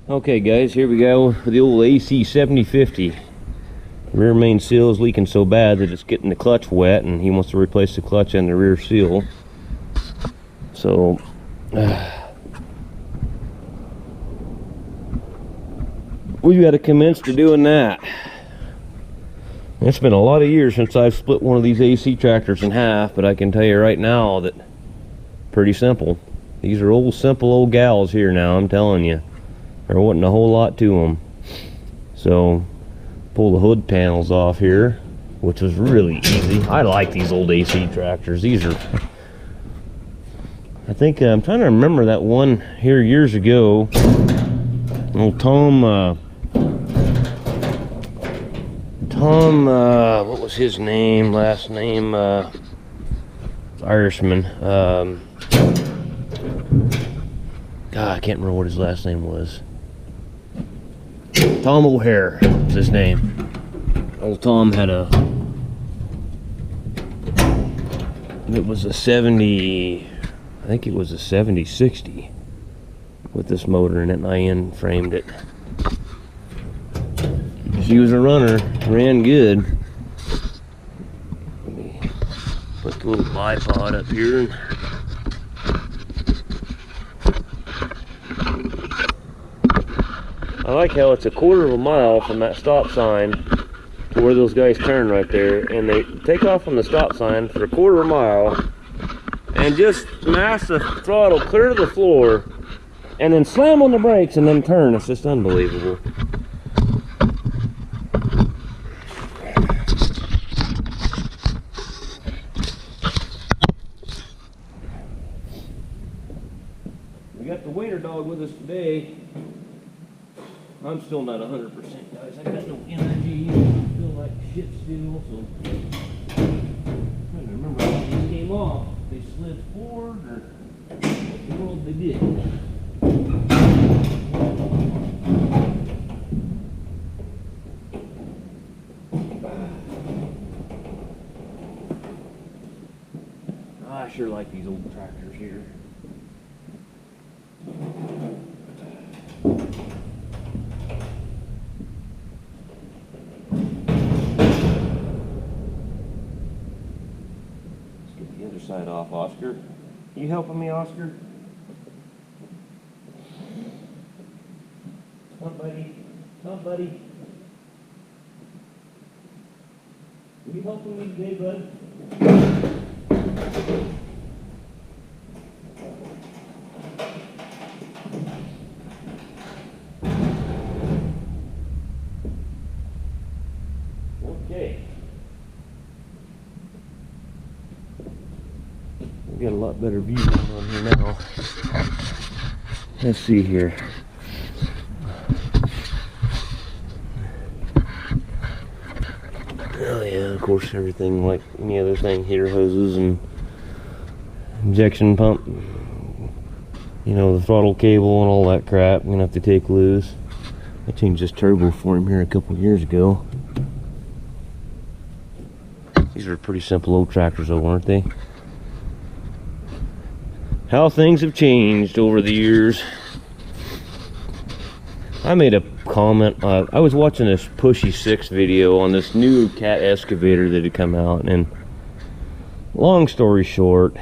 Okay guys, here we go with the old AC 7050. Rear main seal is leaking so bad that it's getting the clutch wet, and he wants to replace the clutch and the rear seal. So we've got to commence to doing that. It's been a lot of years since I've split one of these AC tractors in half, but I can tell you right now that pretty simple. These are old simple old gals here now, I'm telling you. There wasn't a whole lot to them. So pull the hood panels off here, which was really easy. I like these old AC tractors. These are, I think, I'm trying to remember that one here years ago. Old Tom, what was his name, last name, Irishman. God, I can't remember what his last name was. Tom O'Hare was his name. Old Tom had it was a 70, I think it was a 7060 with this motor in it, and I end framed it. She was a runner, ran good. Let me put the little bipod up here. I like how it's a quarter of a mile from that stop sign to where those guys turn right there, and they take off from the stop sign for a quarter of a mile and just mash the throttle clear to the floor and then slam on the brakes and then turn. It's just unbelievable. We got the waiter dog with us today. I'm still not 100%, guys. I got no energy. I feel like shit still. So I'm trying to remember how these came off. They slid forward, or what the world they did. I sure like these old tractors here. Side off, Oscar. You helping me, Oscar? Come on, buddy. Come on, buddy. You helping me today, bud? Okay. Got a lot better view on here now. Let's see here. Oh yeah, of course, everything like any other thing, heater hoses and injection pump, you know, the throttle cable and all that crap. I'm gonna have to take loose. I changed this turbo for him here a couple years ago. These are pretty simple old tractors though, weren't they? How things have changed over the years. I made a comment. I was watching this Pushy 6 video on this new cat excavator that had come out, and long story short,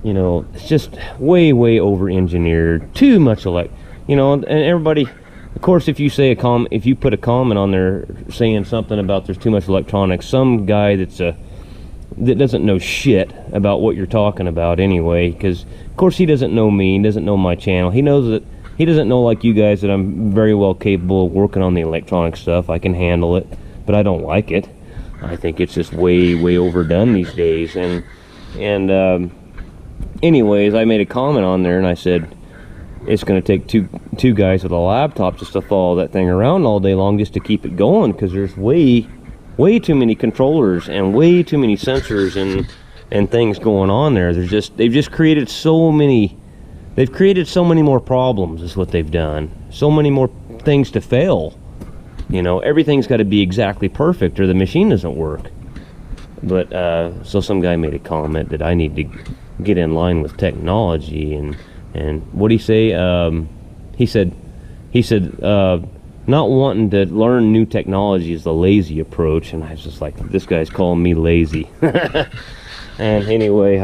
you know, it's just way over engineered. Too much you know, and everybody, of course, if you say if you put a comment on there saying something about there's too much electronics, some guy that doesn't know shit about what you're talking about anyway, because of course he doesn't know me, he doesn't know my channel. He knows that he doesn't know, like you guys, that I'm very well capable of working on the electronic stuff. I can handle it, but I don't like it. I think it's just way overdone these days. And anyways, I made a comment on there and I said it's going to take two guys with a laptop just to follow that thing around all day long just to keep it going, because there's way too many controllers and way too many sensors and things going on there. They've just created so many. They've created so many more problems is what they've done. So many more things to fail. You know, everything's got to be exactly perfect or the machine doesn't work. But so some guy made a comment that I need to get in line with technology, and what did he say? He said, he said, not wanting to learn new technology is the lazy approach. And I was just like, this guy's calling me lazy. And anyway,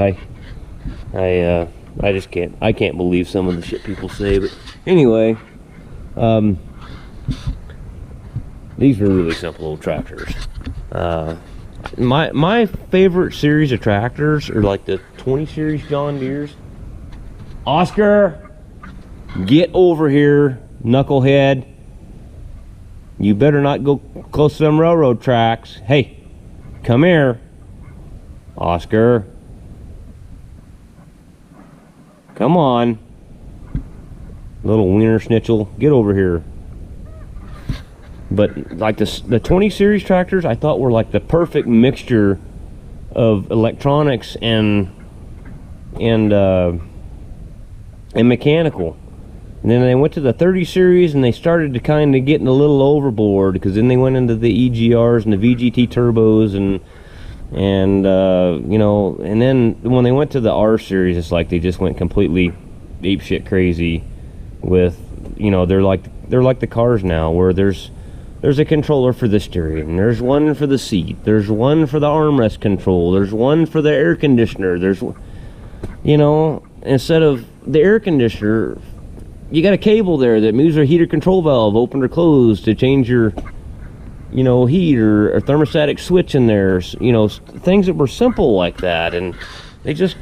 I just can't believe some of the shit people say. But anyway, these were really simple old tractors. My favorite series of tractors are like the 20 series John Deeres. Oscar, get over here, knucklehead. You better not go close to them railroad tracks. Hey, come here, Oscar. Come on, little wiener schnitzel, get over here. But like the 20 series tractors, I thought were like the perfect mixture of electronics and mechanical. And then they went to the 30 series and they started to kind of getting a little overboard, because then they went into the EGRs and the VGT turbos and you know, and then when they went to the R series, it's like they just went completely apeshit crazy with, you know, they're like the cars now, where there's a controller for the steering, there's one for the seat, there's one for the armrest control, there's one for the air conditioner, there's, you know, instead of the air conditioner, you got a cable there that moves a heater control valve open or closed to change your, you know, heat, or a thermostatic switch in there, you know, things that were simple like that, and they just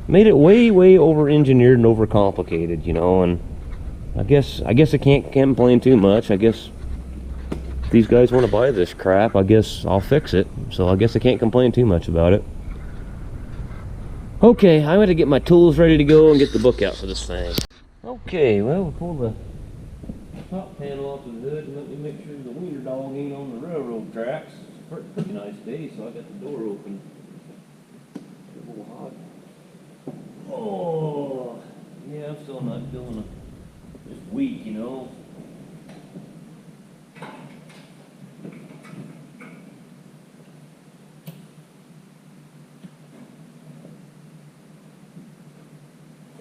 made it way over engineered and over complicated, you know. And I guess I can't complain too much. I guess if these guys want to buy this crap, I guess I'll fix it, so I guess I can't complain too much about it. Okay, I'm going to get my tools ready to go and get the book out for this thing. Okay, well, we'll pull the top panel off the hood and let me make sure the wiener dog ain't on the railroad tracks. It's a pretty nice day, so I got the door open. It's a little hot. Oh, yeah, I'm still not feeling just weak, you know.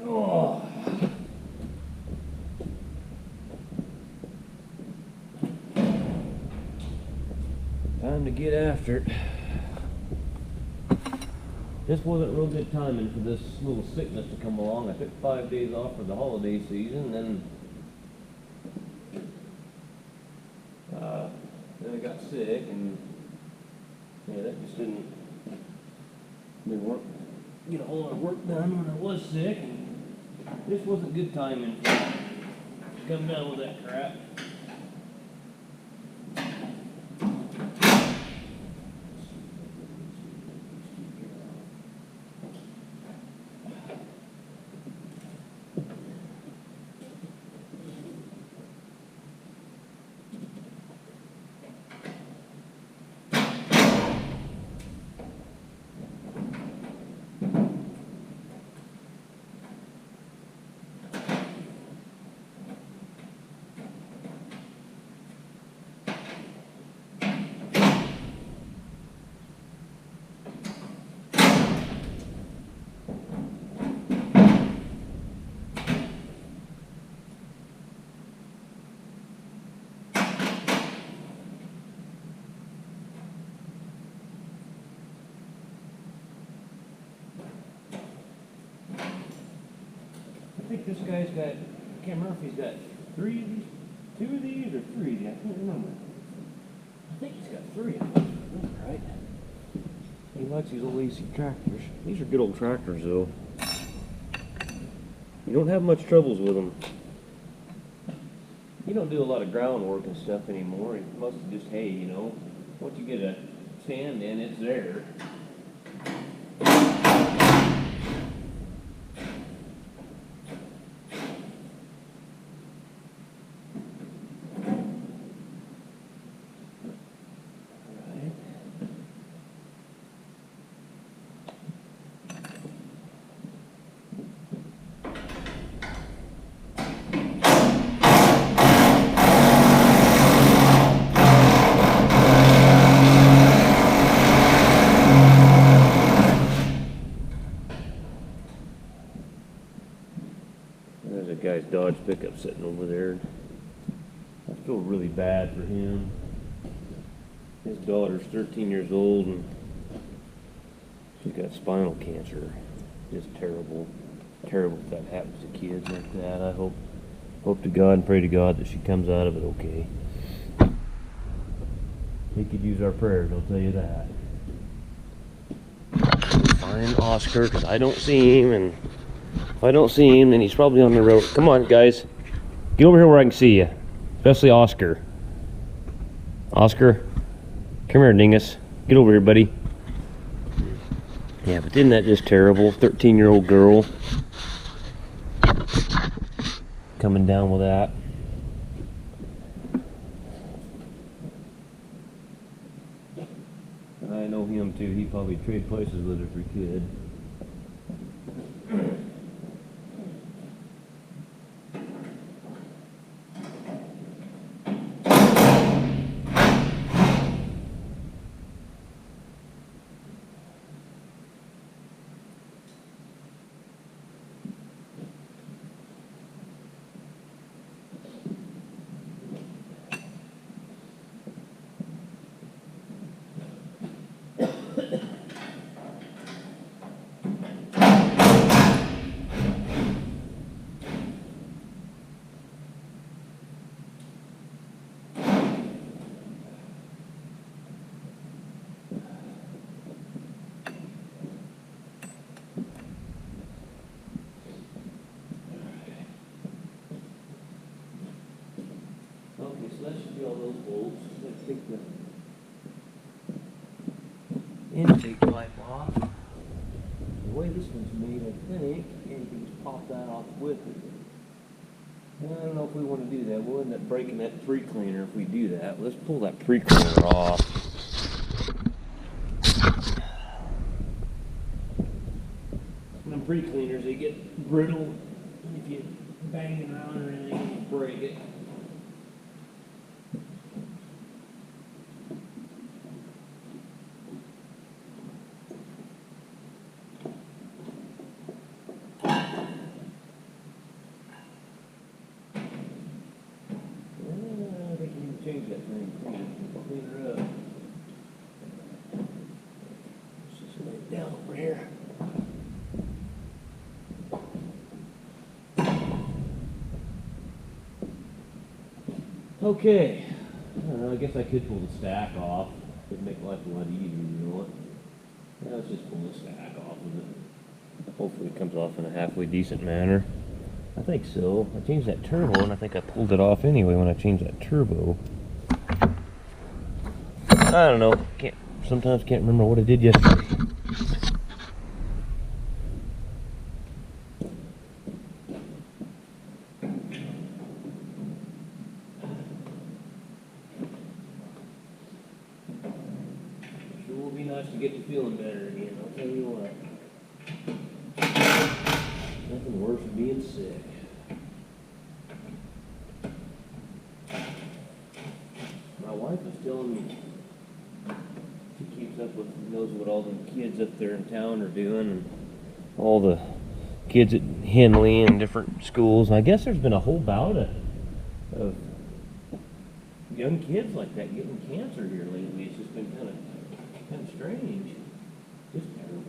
Oh. Time to get after it. This wasn't real good timing for this little sickness to come along. I took 5 days off for the holiday season, then I got sick, and yeah, that just didn't work. Get a whole lot of work done when I was sick, and this wasn't good timing for me to come down with that crap. I think this guy's got, I can't remember if he's got 3 of these, 2 of these, or 3 of these, I can't remember. I think he's got 3 of them, right? He likes these old AC tractors. These are good old tractors, though. You don't have much troubles with them. You don't do a lot of groundwork and stuff anymore. It's mostly just hay, you know. Once you get a sand in, it's there. There's a guy's Dodge pickup sitting over there. feel really bad for him. His daughter's 13 years old and she's got spinal cancer. Just terrible. Terrible if that happens to kids like that. I hope to God and pray to God that she comes out of it okay. He could use our prayers, I'll tell you that. Find Oscar, because I don't see him, and if I don't see him, then he's probably on the road. Come on, guys. Get over here where I can see you. Especially Oscar. Oscar, come here, dingus. Get over here, buddy. Yeah, but isn't that just terrible? 13-year-old girl coming down with that. I know him too. He probably traded places with her for a kid. Okay, so that should be all those bolts. Let's take the intake pipe off. The way this one's made, I think, you can just pop that off with it. And I don't know if we want to do that. We'll end up breaking that pre-cleaner if we do that. Let's pull that pre-cleaner off. Them pre-cleaners, they get brittle. If you bang it around or anything, you break it. Change that thing, clean her up. Let's just lay it down over here. Okay. I don't know, I guess I could pull the stack off. It'd make life a lot easier, you know what? Now let's just pull the stack off of it. Hopefully it comes off in a halfway decent manner. I think so. I changed that turbo and I think I pulled it off anyway when I changed that turbo. I don't know. Sometimes can't remember what I did yesterday. Sure will be nice to get you feeling better again, I'll tell you what. Nothing worse than being sick. My wife was telling me she keeps up with, knows what all the kids up there in town are doing, and all the kids at Henley and different schools. And I guess there's been a whole bout of young kids like that getting cancer here lately. It's just been kind of strange. Just terrible.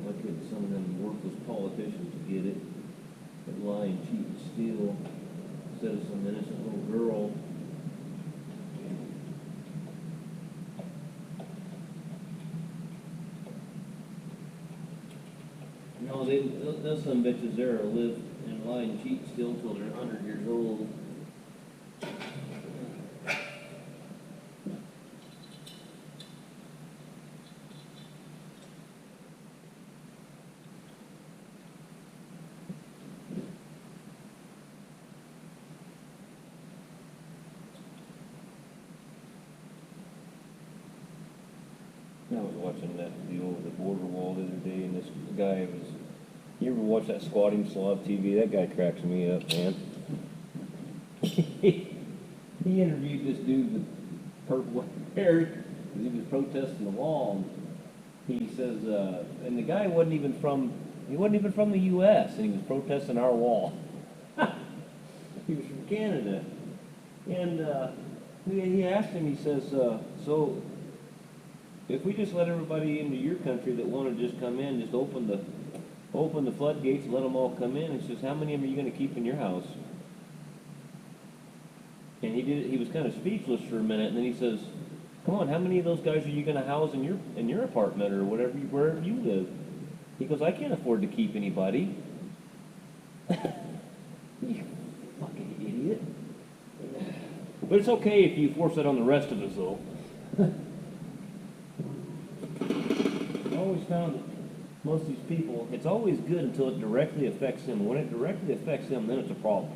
Why couldn't some of them worthless politicians get it and lie and cheat and steal instead of some innocent little girl? No, those some bitches there will live and lie and cheat and steal until they're 100 years old. I was watching that deal with the border wall the other day, and this guy was. You ever watch that squatting slob TV? That guy cracks me up, man. He interviewed this dude with purple hair because he was protesting the wall. And he says, and the guy wasn't even from the U.S. and he was protesting our wall. He was from Canada, and he asked him. He says, so if we just let everybody into your country that want to just come in, just open the floodgates and let them all come in. He says, how many of them are you going to keep in your house? And he was kind of speechless for a minute, and then he says, come on, how many of those guys are you going to house in your apartment or wherever you live? He goes, I can't afford to keep anybody. You fucking idiot. But it's okay if you force that on the rest of us, though. I always found that most of these people, it's always good until it directly affects them. When it directly affects them, then it's a problem.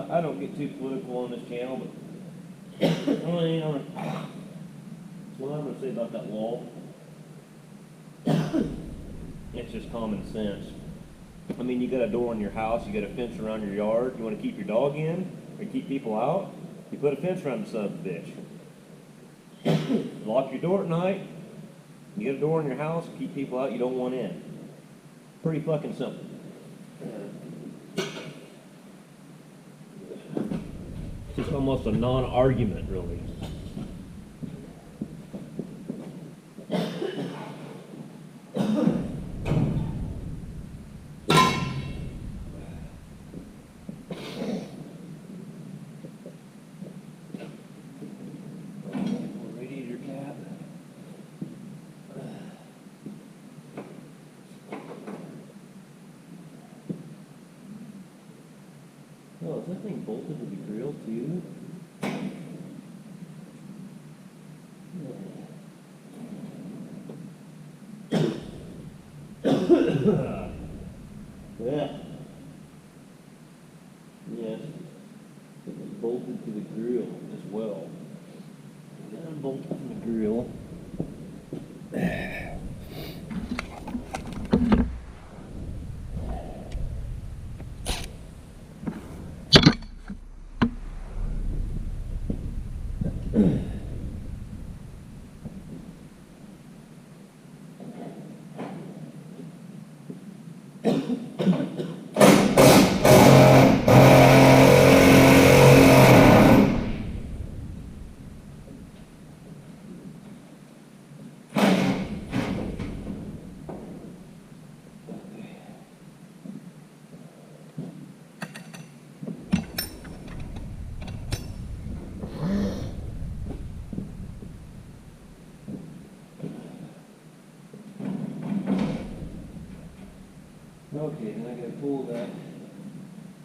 I don't get too political on this channel, but what I'm going to say about that wall, it's just common sense. I mean, you got a door in your house, you got a fence around your yard, you want to keep your dog in, or keep people out, you put a fence around the son of a bitch. Lock your door at night, you get a door in your house, keep people out you don't want in. Pretty fucking simple. Just almost a non-argument, really. Radiator cap. Oh, is that thing bolted to the grill too? Yeah. Yes. It was bolted to the grill as well. Unbolted from the grill. Okay, then I gotta pull that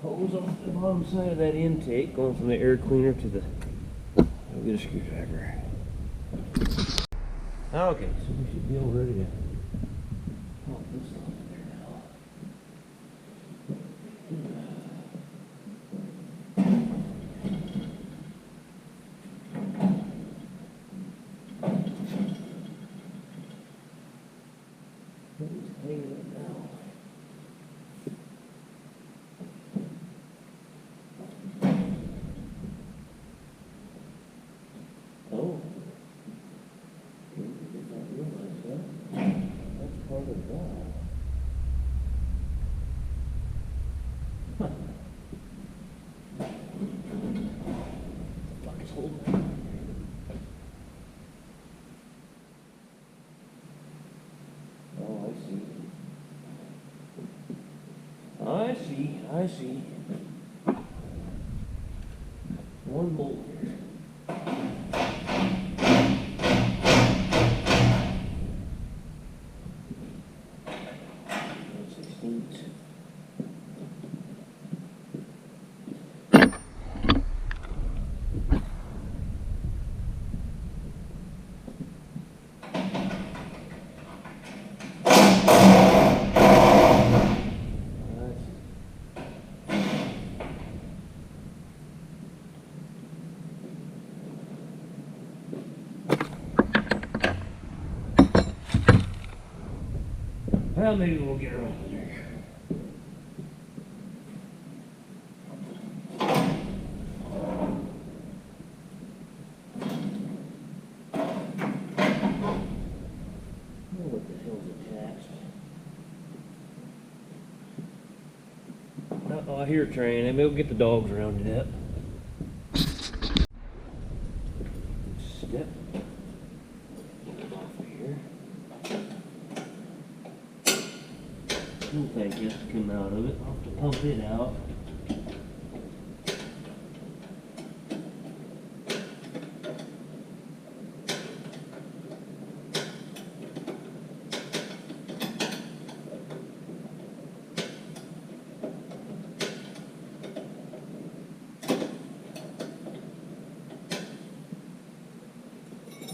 hose off the bottom side of that intake, going from the air cleaner to the. I'll get a screwdriver. Okay, so we should be all ready to pop this off there now. Who's hanging it now? Oh. Did not realize that. That's part of that. Huh. What the fuck is holding that? Oh, I see. One bolt here. 1/16. Well, maybe we'll get her over there. What the hell's attached? Uh-oh, I hear a train. Maybe we'll get the dogs rounded up. Step. Get it off of here. Fuel tank has to come out of it. I'll have to pump it out.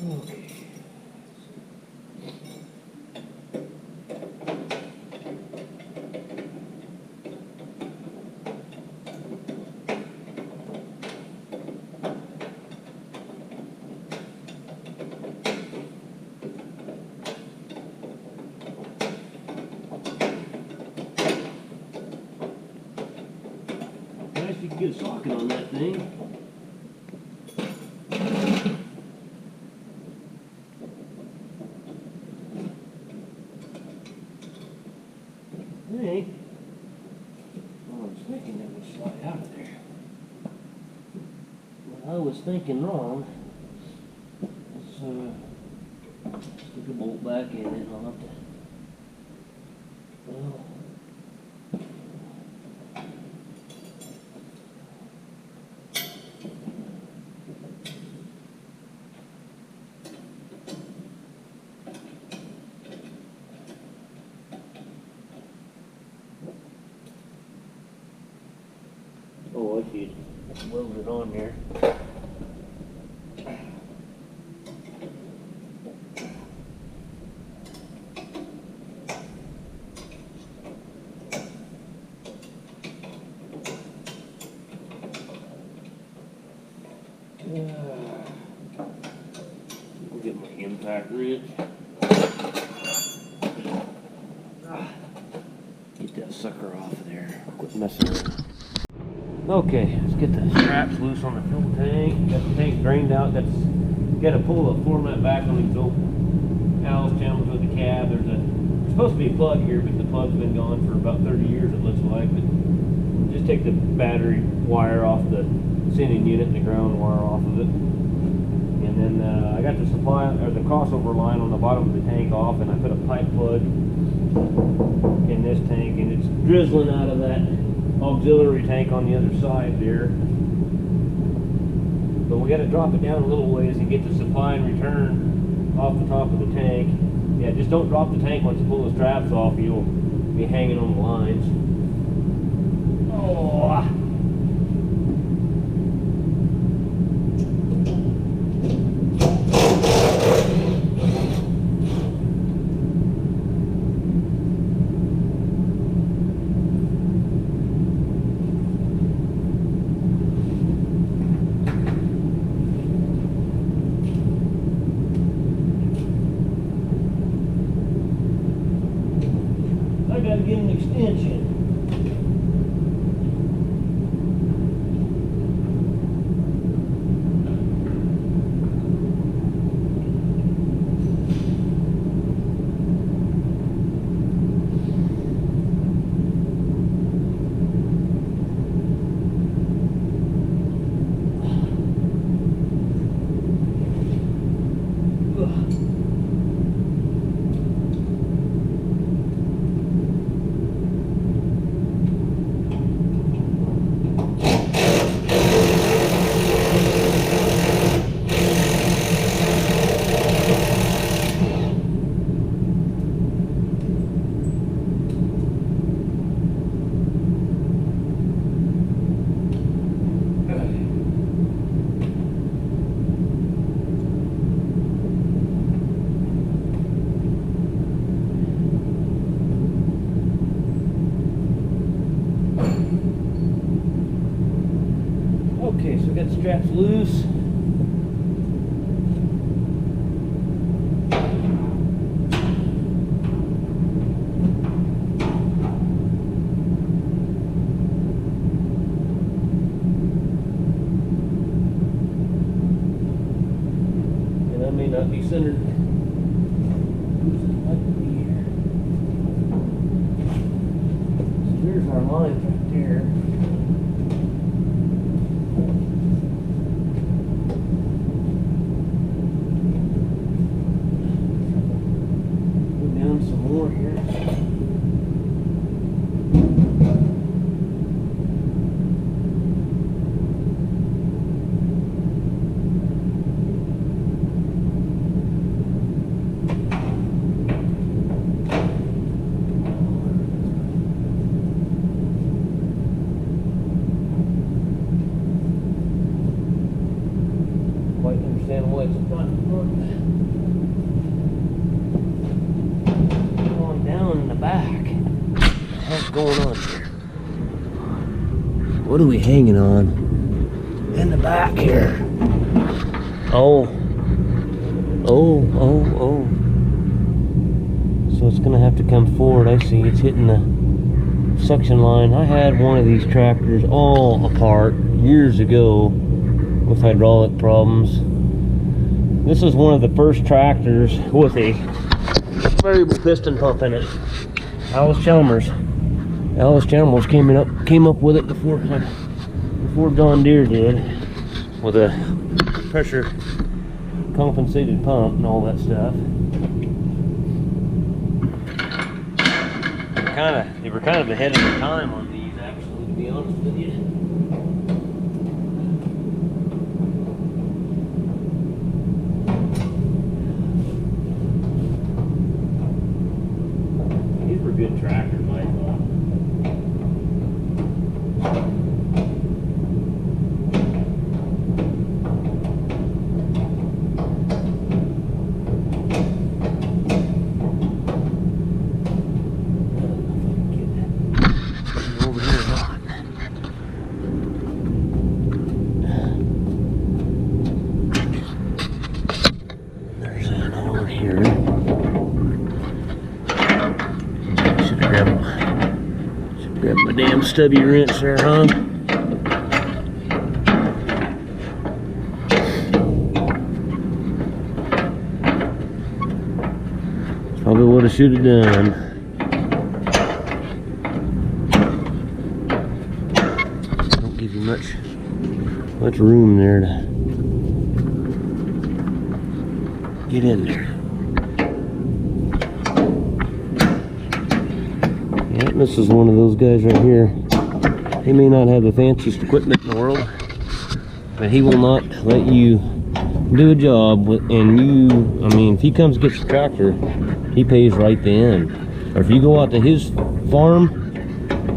Okay. Nice you can get a socket on that thing. Hey, I was thinking it would slide out of there. What I was thinking wrong. Let's stick a bolt back in it and I'll have to, well, oh, I see it welded on there. We'll get my impact wrench. Get that sucker off of there. Quit messing around. Okay, let's get the straps loose on the fuel tank. Got the tank drained out. Got to pull the floor mat back on these old Allis Chalmers with the cab. There's supposed to be a plug here, but the plug's been gone for about 30 years, it looks like. But just take the battery wire off the sending unit and the ground wire off of it. And then I got the supply or the crossover line on the bottom of the tank off, and I put a pipe plug in this tank, and it's drizzling out of that auxiliary tank on the other side there. But we got to drop it down a little ways and get the supply and return off the top of the tank. Yeah, just don't drop the tank once you pull the straps off. You'll be hanging on the lines. Oh. I gotta get an extension. Okay, so we got the straps loose. Here's our lines right there. Go down some more here. Going down in the back. What the hell's going on here? What are we hanging on in the back here? Oh. So it's gonna have to come forward. I see it's hitting the suction line. I had one of these tractors all apart years ago with hydraulic problems. This is one of the first tractors with a variable piston pump in it. Allis Chalmers came up with it before John Deere did, with a pressure compensated pump and all that stuff. They were kind of ahead of their time on these, actually, to be honest with you. These were good tractors, I thought. Over here or not. There's that over here. Should grab my damn stubby wrench there, huh? That's probably what I should have done. Don't give you much room there to get in there. Yeah, this is one of those guys right here. He may not have the fanciest equipment in the world, but he will not let you do a job if he comes and gets the tractor, he pays right then. Or if you go out to his farm,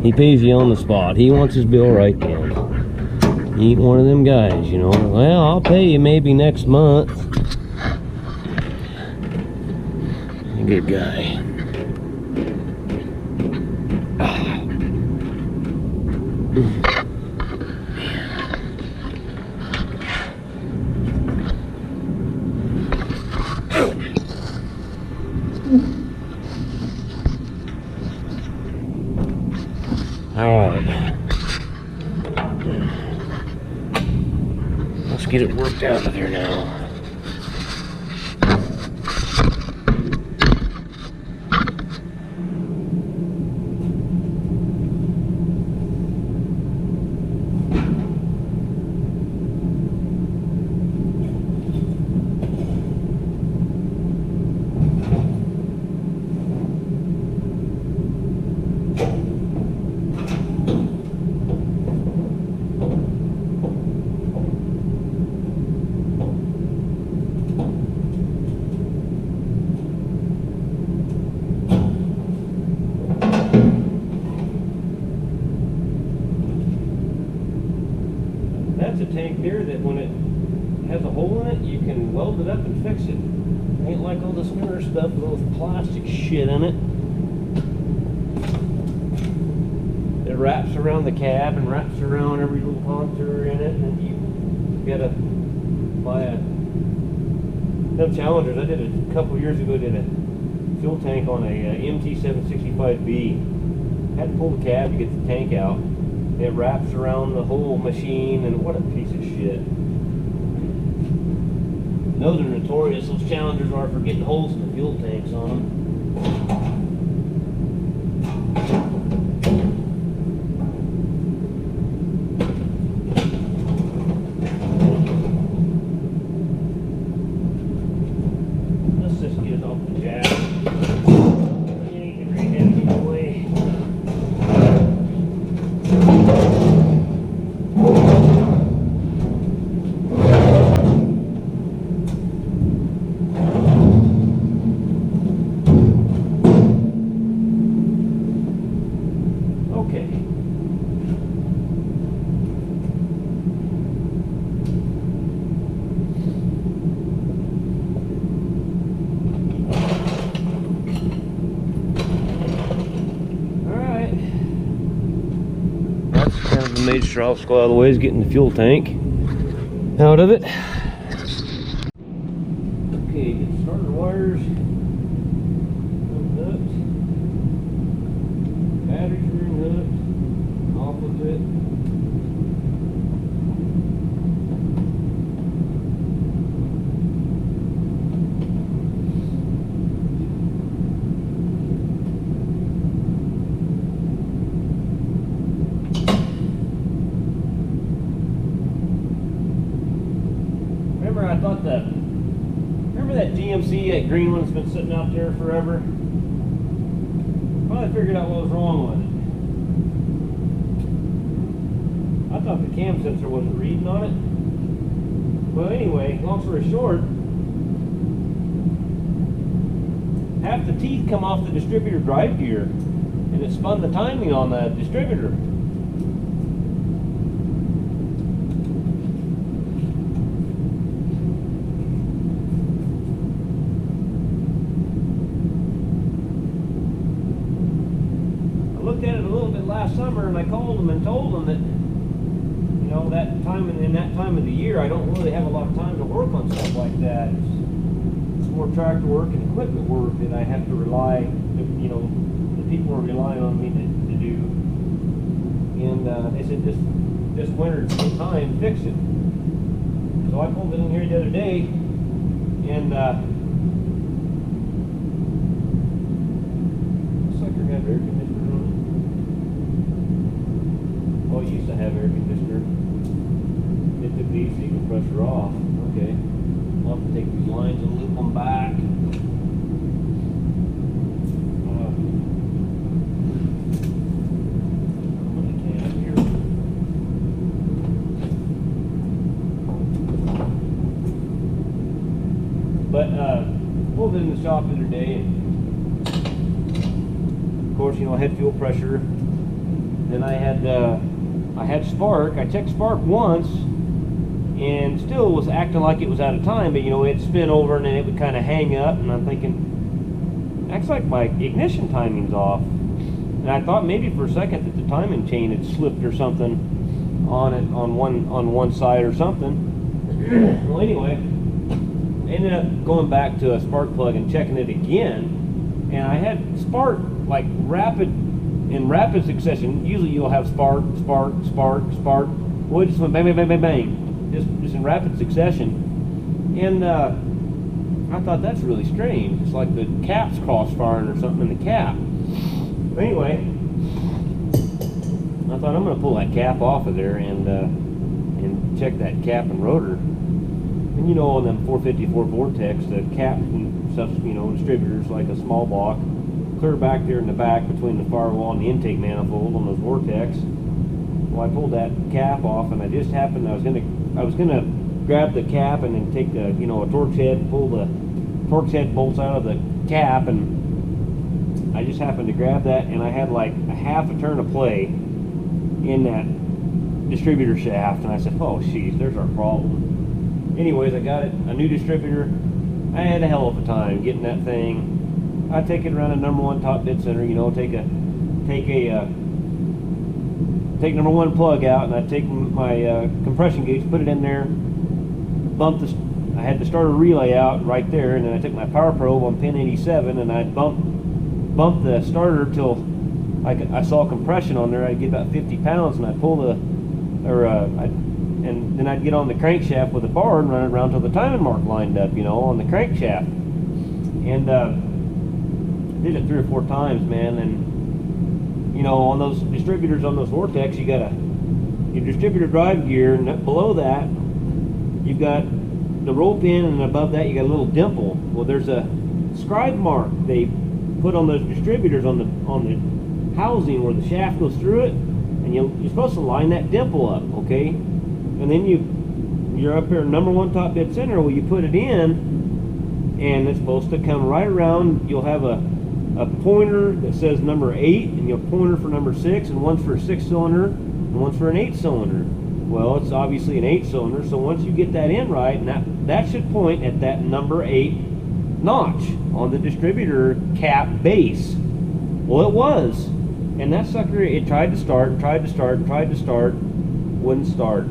he pays you on the spot. He wants his bill right then. He ain't one of them guys, you know. Well, I'll pay you maybe next month. Good guy. Alright. Let's get it worked out of there now. That's a tank there that when it has a hole in it, you can weld it up and fix it. Ain't like all this mirror stuff with all this plastic shit in it. It wraps around the cab and wraps around every little contour in it, and you gotta buy them Challengers. I did a couple years ago, did a fuel tank on a MT765B. Had to pull the cab to get the tank out. It wraps around the whole machine, and what a piece of shit. Those are notorious, those Challengers are, for getting holes in the fuel tanks on them. the major obstacle out of the way is getting the fuel tank out of it. Okay, get the starter wires hooked. Batteries are hooked. Off with it. Remember that GMC, that green one's been sitting out there forever? Finally figured out what was wrong with it. I thought the cam sensor wasn't reading on it. Well, anyway, long story short, half the teeth come off the distributor drive gear, and it spun the timing on the distributor. Last summer, and I called them and told them that, you know, that time in that time of the year, I don't really have a lot of time to work on stuff like that. It's more tractor work and equipment work that I have to rely, you know, the people are relying on me to do. And they said this winter time fix it. So I pulled it in here the other day, and sucker had air conditioner on it. Oh, it used to have air conditioner. It took the AC compressor off. Okay. I'll have to take these lines and loop them back. But pulled it in the shop the other day, and of course, you know, I had fuel pressure. Then I had spark. I checked spark once, and still was acting like it was out of time. But you know, it'd spin over and then it would kind of hang up. And I'm thinking, acts like my ignition timing's off. And I thought maybe for a second that the timing chain had slipped or something on it on one side or something. Well, anyway, I ended up going back to a spark plug and checking it again, and I had spark like in rapid succession. Usually you'll have spark, spark, spark, spark. Well, it just went bang, bang, bang, bang, bang, just in rapid succession. And I thought that's really strange. It's like the cap's cross-firing or something in the cap. But anyway, I thought I'm going to pull that cap off of there and check that cap and rotor. And you know, on them 454 Vortex, the cap and stuff, you know, distributors like a small block, clear back there in the back between the firewall and the intake manifold on those Vortex. Well, I pulled that cap off, and I just happened, I was gonna grab the cap and then take a torch head and pull the torch head bolts out of the cap, and I just happened to grab that, and I had like a half a turn of play in that distributor shaft, and I said, oh geez, there's our problem. Anyways, I got it, a new distributor. I had a hell of a time getting that thing. I take it around a number one top bit center, you know, take number one plug out, and I take my compression gauge, put it in there, I had the starter relay out right there, and then I took my power probe on pin 87, and I bumped the starter till I saw compression on there. I'd get about 50 pounds, and I'd pull and then I'd get on the crankshaft with a bar and run it around till the timing mark lined up, you know, on the crankshaft. And did it 3 or 4 times, man. And you know, on those distributors, on those Vortex, you got your distributor drive gear, and below that you've got the roll pin, and above that you got a little dimple. Well, there's a scribe mark they put on those distributors on the housing where the shaft goes through it, and you're supposed to line that dimple up, okay? And then you're up here number one top bit center. Well, you put it in, and it's supposed to come right around. You'll have a pointer that says number 8, and you'll pointer for number 6, and one's for a 6-cylinder, and one's for an 8-cylinder. Well, it's obviously an 8-cylinder, so once you get that in right, and that should point at that number 8 notch on the distributor cap base. Well, it was, and that sucker, it tried to start and tried to start and tried to start, wouldn't start.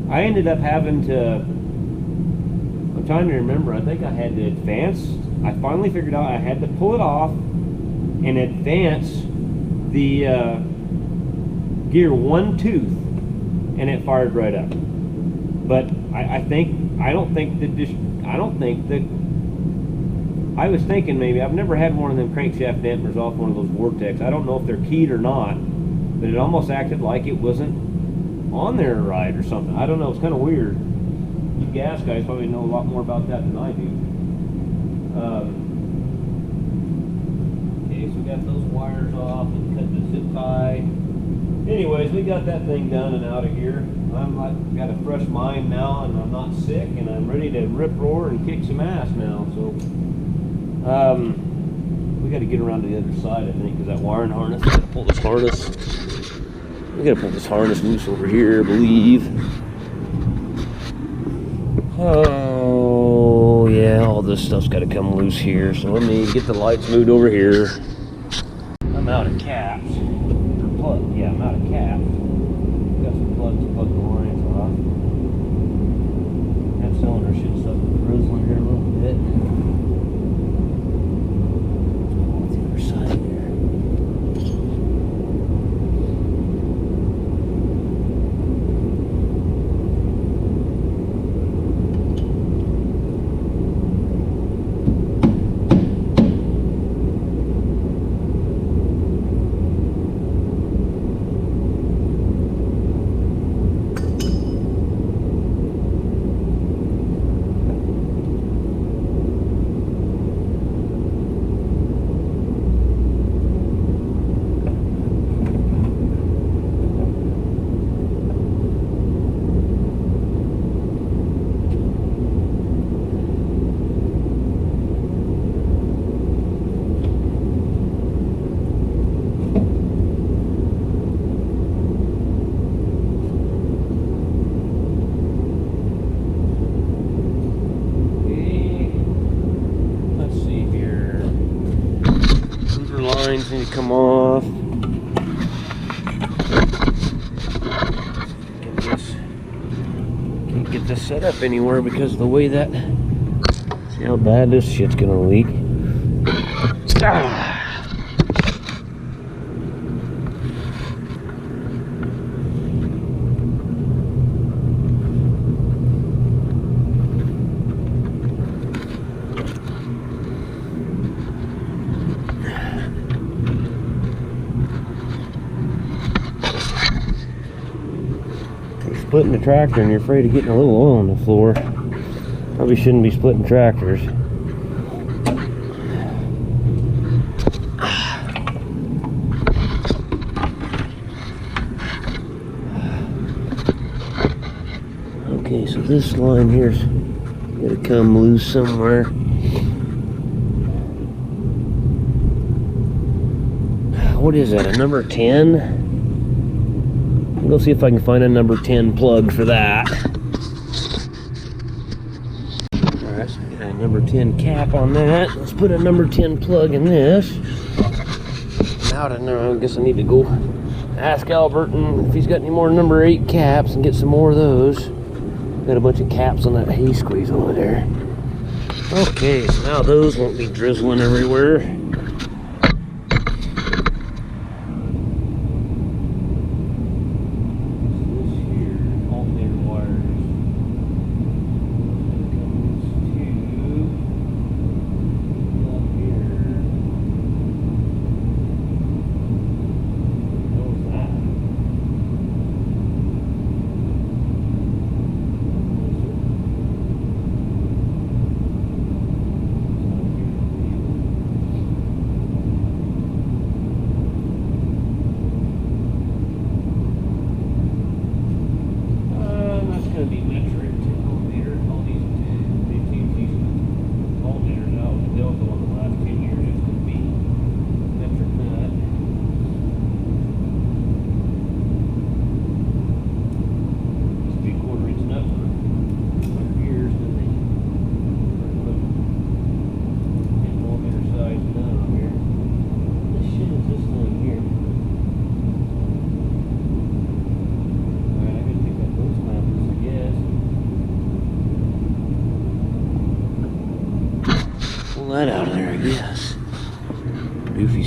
I ended up having to, I'm trying to remember, I think I had to advance. I finally figured out I had to pull it off and advance the gear one tooth, and it fired right up. But I was thinking maybe, I've never had one of them crankshaft dampers off one of those Vortex. I don't know if they're keyed or not, but it almost acted like it wasn't on there right or something. I don't know, it's kind of weird. You gas guys probably know a lot more about that than I do. Okay, so we got those wires off and cut the zip tie. Anyways, we got that thing done and out of here. I'm like, got a fresh mind now, and I'm not sick, and I'm ready to rip roar and kick some ass now. So we got to get around to the other side, I think, because that wiring harness. We got to pull this harness. We got to pull this harness loose over here, I believe. Oh yeah, all this stuff's got to come loose here. So let me get the lights moved over here. I'm out of caps. Yeah, I'm out of caps. Got some plugs to plug the lines off. That cylinder should start drizzling here a little bit. Let's go on the other side here. Need to come off. Can't get this set up anywhere because of the way that. See how bad this shit's gonna leak. Splitting the tractor and you're afraid of getting a little oil on the floor. Probably shouldn't be splitting tractors. Okay, so this line here's gotta come loose somewhere. What is that, a number 10? We'll see if I can find a number 10 plug for that. Alright, so we got a number 10 cap on that. Let's put a number 10 plug in this. Now I know, I guess I need to go ask Albert if he's got any more number 8 caps and get some more of those. Got a bunch of caps on that hay squeeze over there. Okay, so now those won't be drizzling everywhere.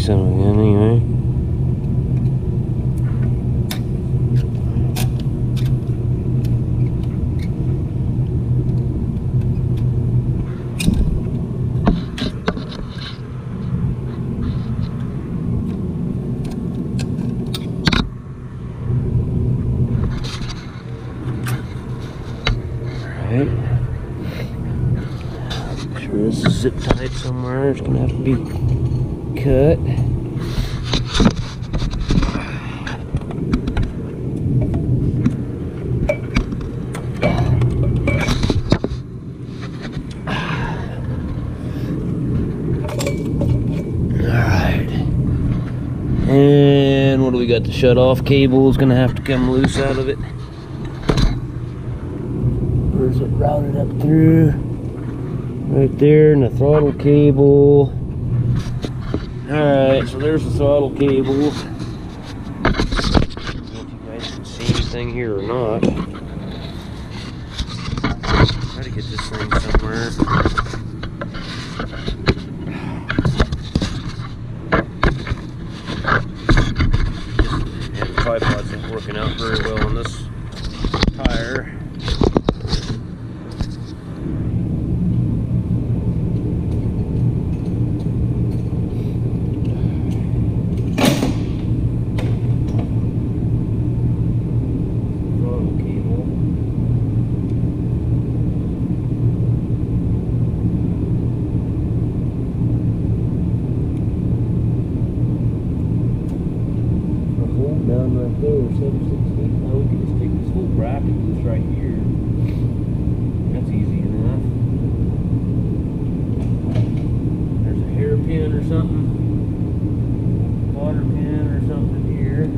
so again, anyway. Alright. Make sure this is zip tied somewhere. It's gonna have to be cut. Alright. And what do we got? The shut-off cable is gonna have to come loose out of it. Where's it routed up through? Right there, and the throttle cable. Alright, so there's the throttle cable. I don't know if you guys can see anything here or not. Try to get this thing somewhere. Yeah, the tripod's not working out very well on this tire. Down right there, 7/16. Now we can just take this whole bracket loose right here. That's easy enough. There's a hairpin or something, water pin or something here.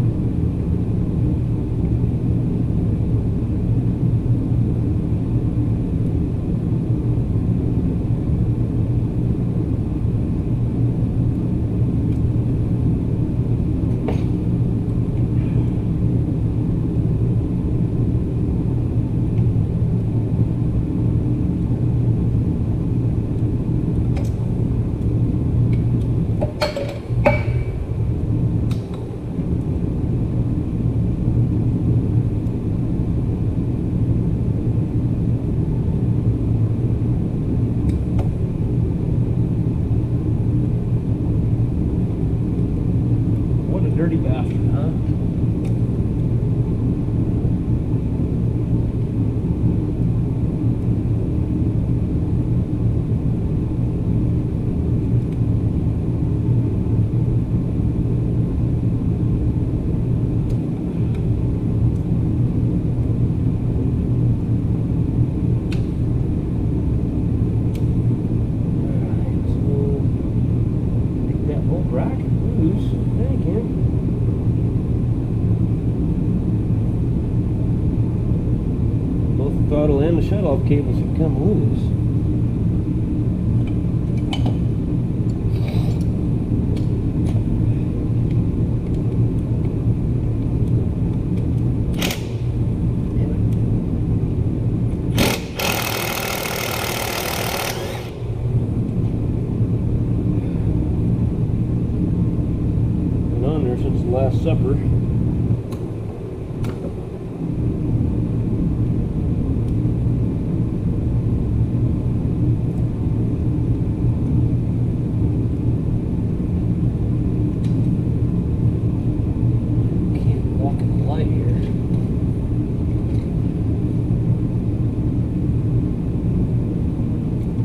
Dirty bastard, huh? Alright, so take that whole bracket loose, I think, yeah. Throttle and the shut-off cables have come loose. Been on there since the Last Supper.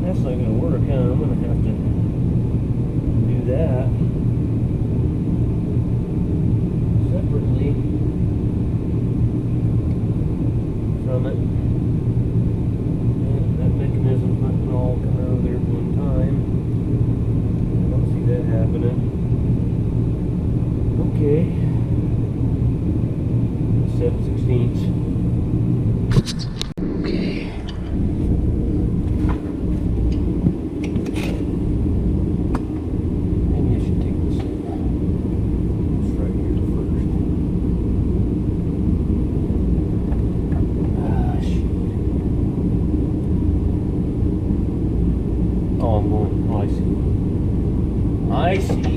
That's not going to work, huh? I'm going to have to do that separately from it. And that mechanism's not going to all come out of there at one time. I don't see that happening. Okay. 7/16. Okay. Oh, I see.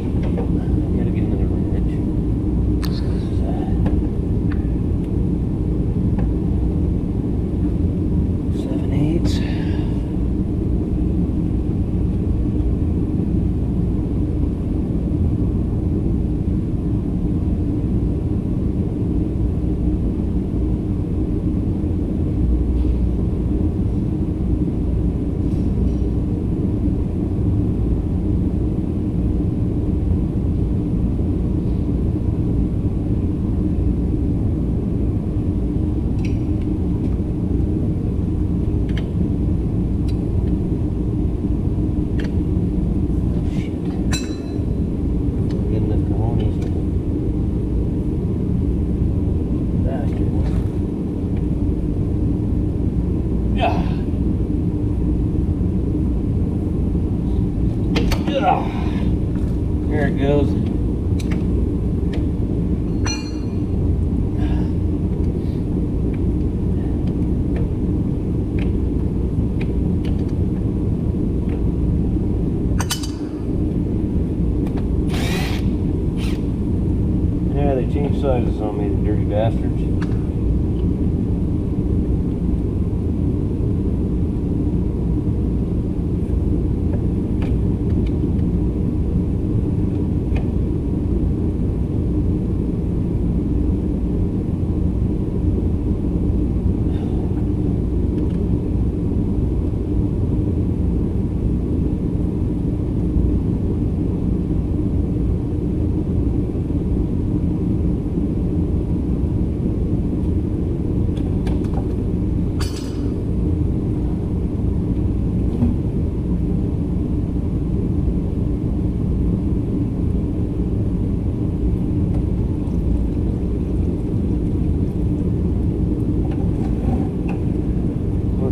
to change sizes on me, the dirty bastards.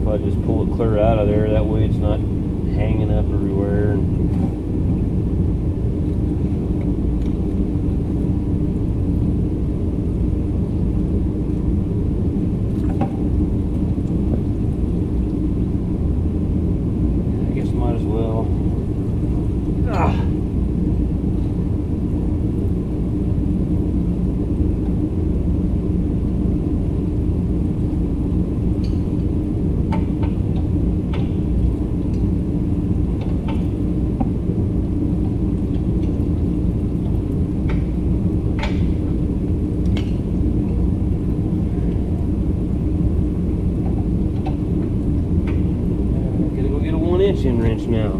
I just pull it clear out of there, that way it's not hanging up everywhere. I guess might as well. In wrench now.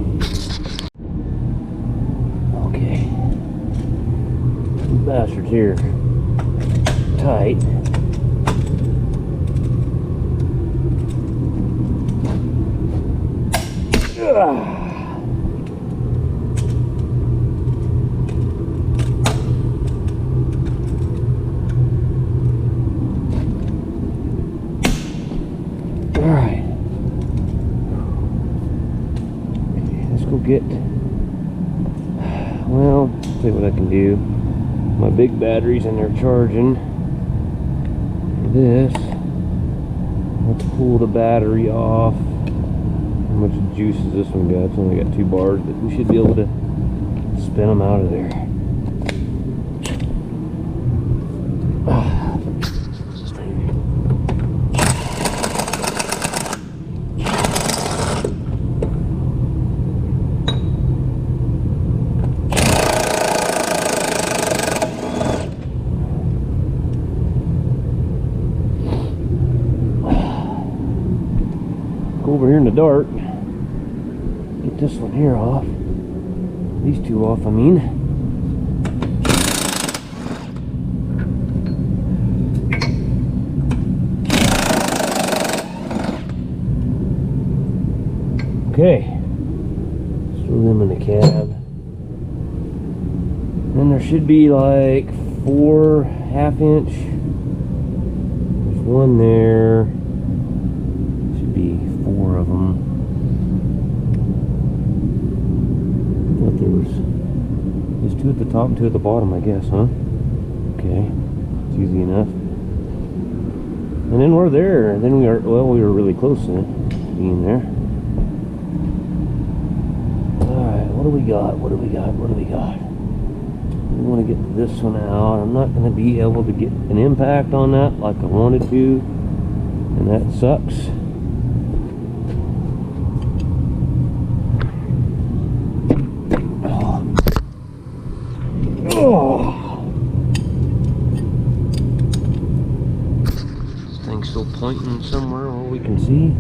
Okay. Two bastards here. Tight. Alright. Go get, well, see what I can do. My big batteries in there charging. This, let's pull the battery off. How much juice has this one got? It's only got 2 bars, but we should be able to spin them out of there. Over here in the dark, get this one here off, these two off, I mean. Okay, throw them in the cab. Then there should be like 4 1/2 inch. There's one there. Should be 4 of them. But there's 2 at the top and 2 at the bottom, I guess, huh? Okay, it's easy enough. And then we're there. Then we were really close to being there. Alright, what do we got? What do we got? What do we got? We want to get this one out. I'm not going to be able to get an impact on that like I wanted to, and that sucks. This thing's still pointing somewhere where we can see.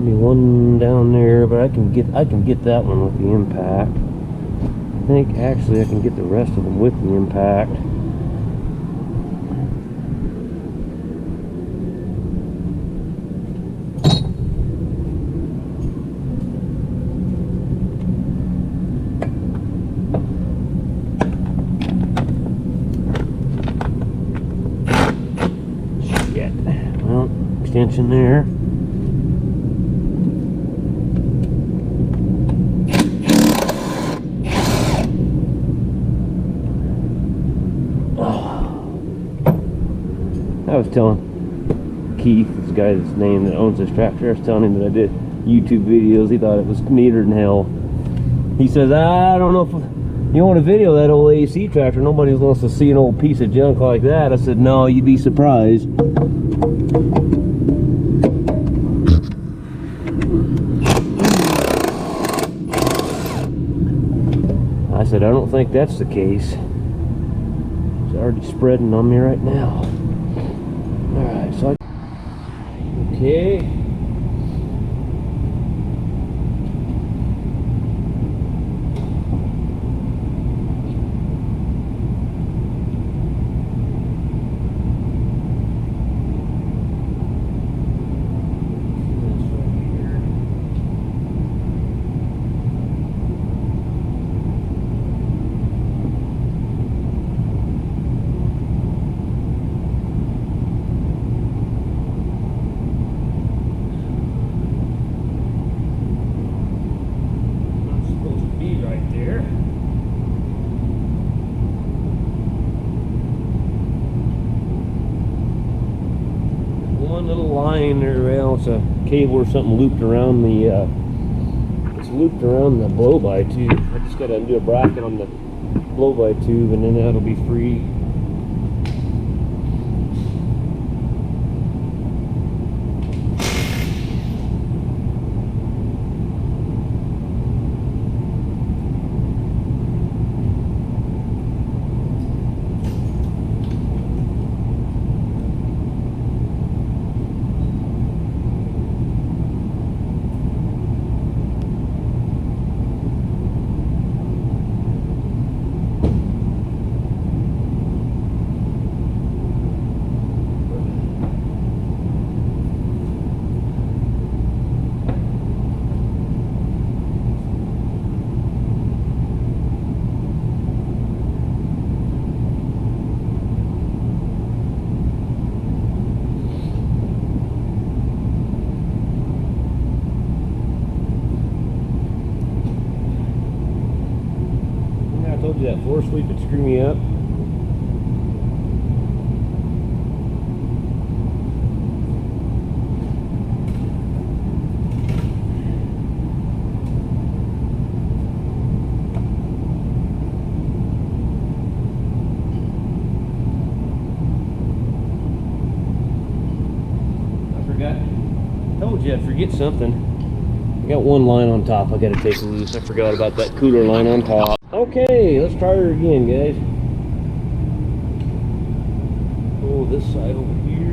One down there, but I can get that one with the impact. I think actually I can get the rest of them with the impact. Well, extension there. I was telling Keith, this guy's name that owns this tractor, I was telling him that I did YouTube videos. He thought it was neater than hell. He says, I don't know if you want to video that old AC tractor. Nobody wants to see an old piece of junk like that. I said, no, you'd be surprised. I said, I don't think that's the case. It's already spreading on me right now. Alright, so okay. Little line there, well, it's a cable or something looped around the blow-by tube. I just got to undo a bracket on the blow-by tube, and then that'll be free. I told you that floor sweep would screw me up. I told you I'd forget something. I got one line on top I got to take loose. I forgot about that cooler line on top. Okay, let's try her again, guys. Pull this side over here.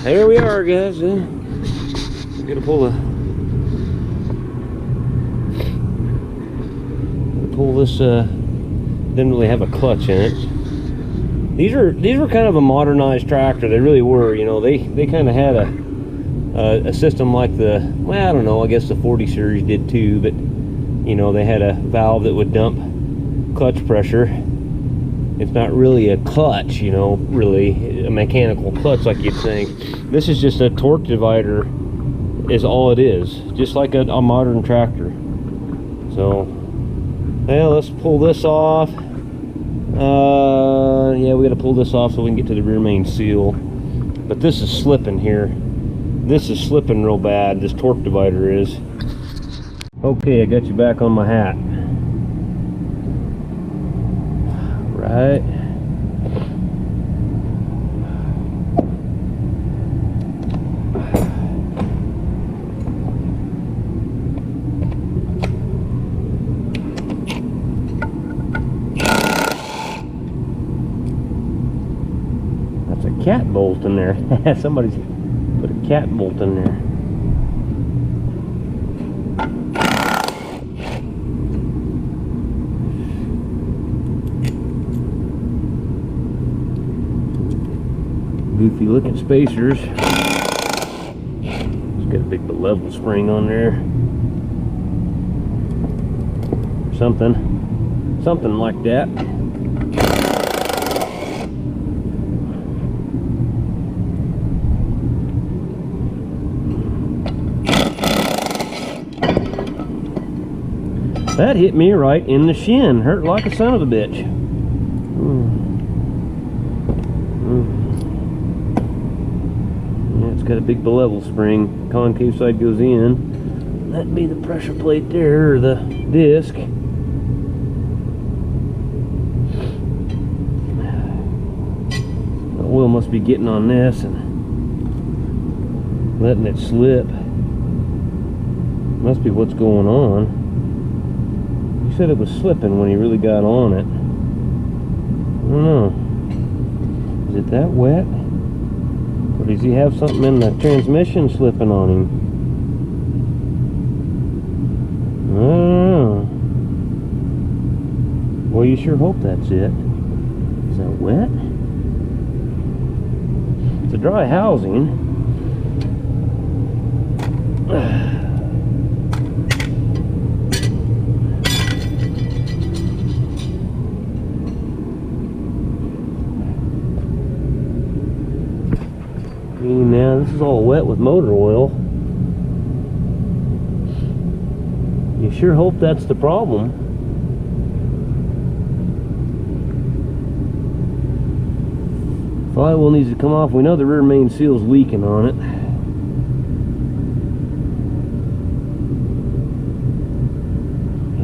There we are, guys. We're gonna pull this. Didn't really have a clutch in it. These were kind of a modernized tractor. They really were. You know, they kind of had a system like the, well, I don't know. I guess the 40 series did too. But you know, they had a valve that would dump clutch pressure. It's not really a clutch, you know, really a mechanical clutch like you'd think. This is just a torque divider is all it is, just like a modern tractor. So, well, let's pull this off. Yeah, we got to pull this off so we can get to the rear main seal. But this is slipping here. This is slipping real bad, this torque divider is. Okay, I got you back on my hat. Right. cat bolt in there. Somebody's put a cat bolt in there. Goofy looking spacers. It's got a big level spring on there. Something like that. That hit me right in the shin. Hurt like a son of a bitch. Yeah, it's got a big bevel spring. Concave side goes in. That'd be the pressure plate there, or the disc. The oil must be getting on this and letting it slip. Must be what's going on. He said it was slipping when he really got on it. I don't know. Is it that wet? Or does he have something in the transmission slipping on him? I don't know. Well, you sure hope that's it. Is that wet? It's a dry housing. Now this is all wet with motor oil. You sure hope that's the problem. Flywheel needs to come off. We know the rear main seal's leaking on it.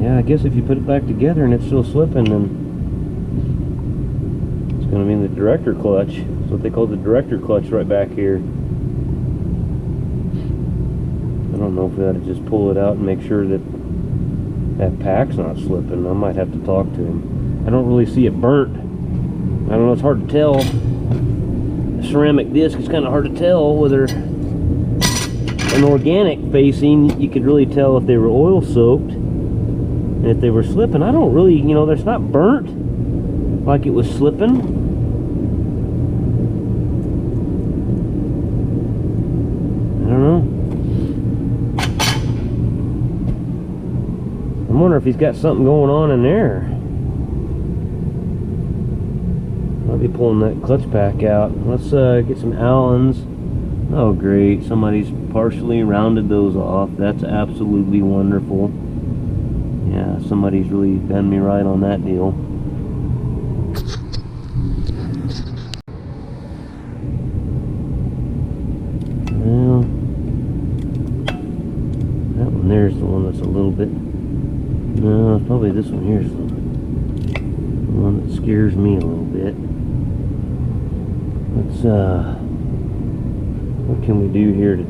Yeah, I guess if you put it back together and it's still slipping, then it's going to be in the director clutch. That's what they call the director clutch right back here. I don't know if we ought to just pull it out and make sure that that pack's not slipping. I might have to talk to him. I don't really see it burnt. I don't know, it's hard to tell. The ceramic disc is kind of hard to tell whether an organic facing, you could really tell if they were oil soaked and if they were slipping. I don't really, you know, there's not burnt like it was slipping. I don't know. I wonder if he's got something going on in there. I'll be pulling that clutch pack out. Let's get some Allens. Oh great, somebody's partially rounded those off. That's absolutely wonderful. Yeah, somebody's really done me right on that deal. Well, that one there's the one that's a little bit. No, probably this one here's the one that scares me a little bit. Let's what can we do here to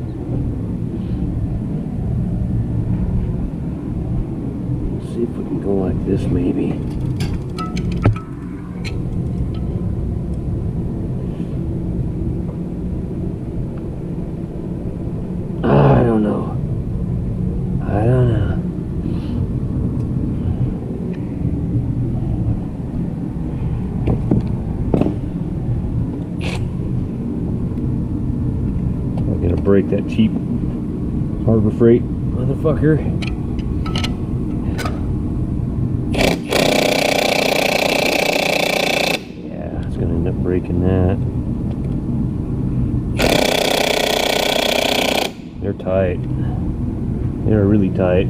see if we can go like this maybe. I don't know. Break that cheap Harbor Freight motherfucker. Yeah, it's gonna end up breaking that. They're tight. They're really tight.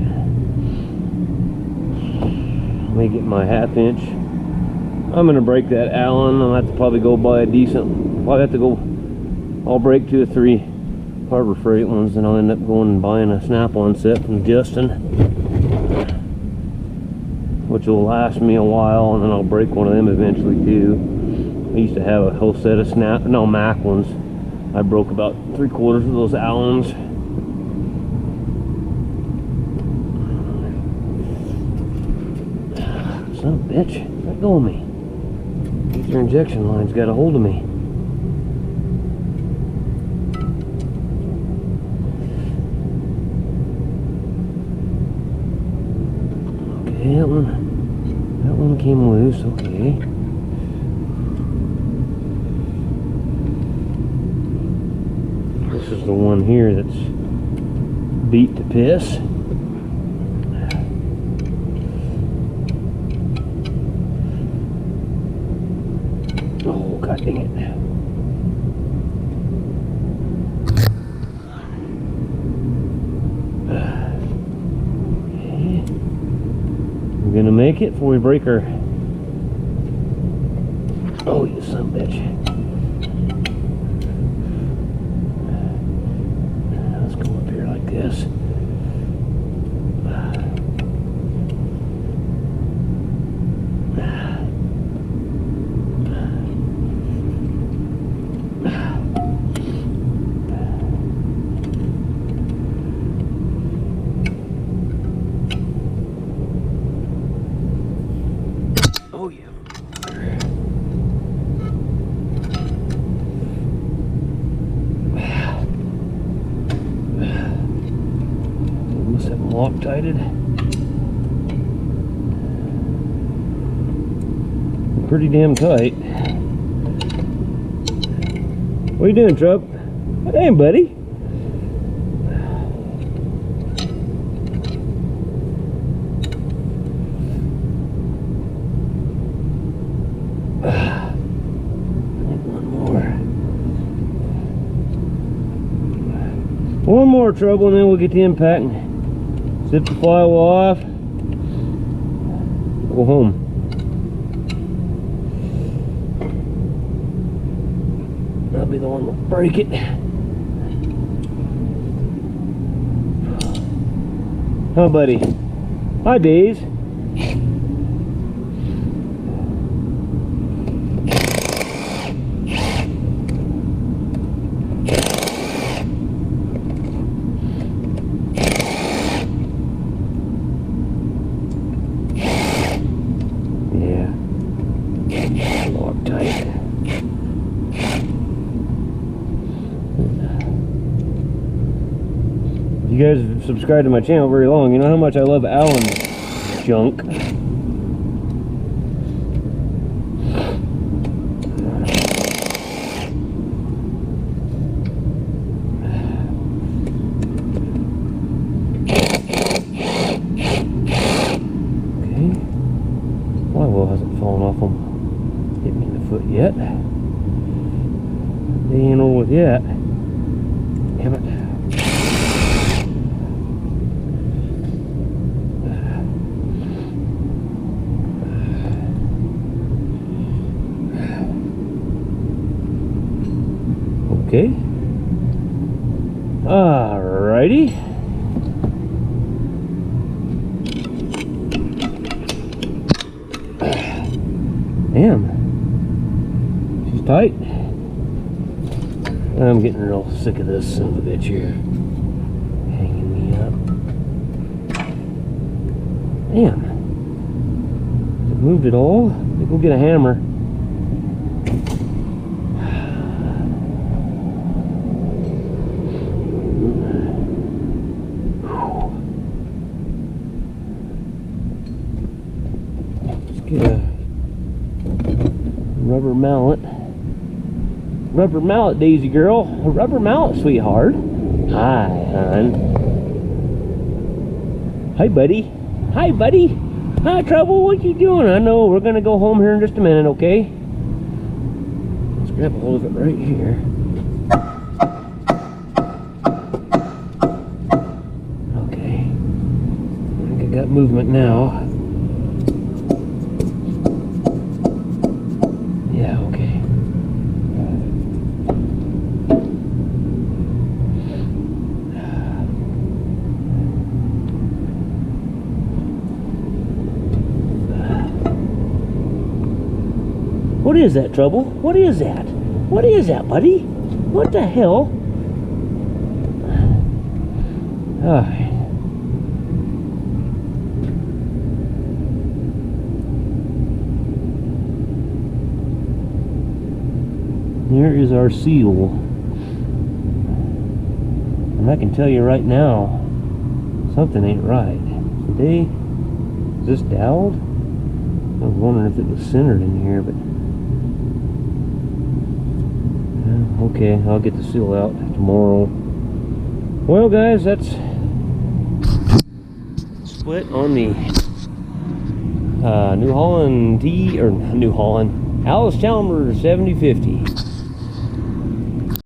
Let me get my 1/2 inch. I'm gonna break that Allen. I'll have to probably go buy a decent. I'll have to go. I'll break 2 or 3 Harbor Freight ones, and I'll end up going and buying a snap-on set from Justin, which will last me a while, and then I'll break one of them eventually too. I used to have a whole set of Mac ones. I broke about 3/4 of those Allens. Son of a bitch, let go of me. Your injection line's got a hold of me. Okay, that one came loose. Okay. This is the one here that's beat to piss. Oh, god dang it. Okay. We're gonna make it before we break her. Oh, you son of a bitch. Let's go up here like this. Oh yeah. Must have them Loctited. Pretty damn tight. What are you doing, Trup? Hey, buddy. One more trouble and then we'll get the impact and zip the flywheel off. Go home. I'll be the one to break it. Hi, buddy. Hi, Days. You guys have subscribed to my channel very long. You know how much I love Allen's junk. Okay. Flywheel hasn't fallen off them. Hit me in the foot yet. They ain't over with yet. Damn it. Okay. Alrighty. Damn. She's tight. I'm getting real sick of this son of a bitch here. Hanging me up. Damn. Has it moved at all? Let me go get a hammer. Get a rubber mallet. Rubber mallet, Daisy girl. A rubber mallet, sweetheart. Hi, hon. Hi, buddy. Hi, buddy. Hi, Trouble. What you doing? I know we're gonna go home here in just a minute, okay? Let's grab a hold of it right here. Okay. I think I got movement now. What is that, Trouble? What is that? What is that, buddy? What the hell? Alright. There is our seal. And I can tell you right now, something ain't right. Today, this doweled? I was wondering if it was centered in here, but okay, I'll get the seal out tomorrow. Well, guys, that's split on the New Holland Allis Chalmers 7050.